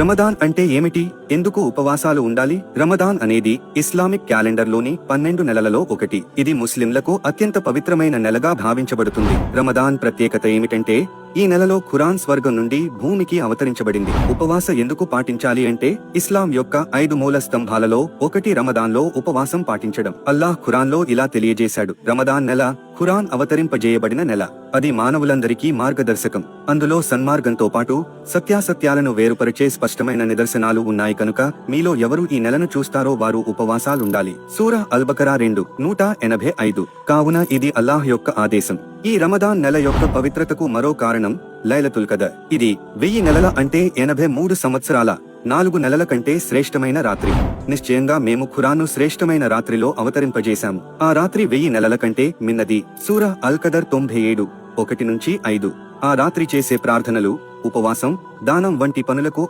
రమదాన్ అంటే ఏమిటి? ఎందుకు ఉపవాసాలు ఉండాలి? రమదాన్ అనేది ఇస్లామిక్ క్యాలెండర్లోని 12 నెలలలో ఒకటి. ఇది ముస్లింలకు అత్యంత పవిత్రమైన నెలగా భావించబడుతుంది. రమదాన్ ప్రత్యేకత ఏమిటంటే ఈ నెలలో ఖురాన్ స్వర్గం నుండి భూమికి అవతరించబడింది. ఉపవాస ఎందుకు పాటించాలి అంటే ఇస్లాం యొక్క 5 మూల స్తంభాలలో ఒకటి రమదాన్లో ఉపవాసం పాటించడం. అల్లాహ్ ఖురాన్లో ఇలా తెలియజేశాడు: రమదాన్ నెల ఖురాన్ అవతరింపజేయబడిన నెల. అది మానవులందరికీ మార్గదర్శకం. అందులో సన్మార్గంతో పాటు సత్యాసత్యాలను వేరుపరిచే స్పష్టమైన నిదర్శనాలు ఉన్నాయి కనుక మీలో ఎవరు ఈ నెలను చూస్తారో వారు ఉపవాసాలుండాలి. సూరా అల్-బకరా 2:185. కావున ఇది అల్లాహ్ యొక్క ఆదేశం. ఈ రమదాన్ నెల యొక్క పవిత్రతకు మరో కారణం లైలతుల్ కదర్. ఇది 1000 నెలల అంటే 83 సంవత్సరాల 4 నెలల కంటే శ్రేష్టమైన రాత్రి. నిశ్చయంగా మేము ఖురాన్ను శ్రేష్టమైన రాత్రిలో అవతరింపజేశాము. ఆ రాత్రి 1000 నెలల కంటే మిన్నది. సూరా అల్-కదర్ 97:1-5. ఆ రాత్రి చేసే ప్రార్థనలు, ఉపవాసం, దానం వంటి పనులకు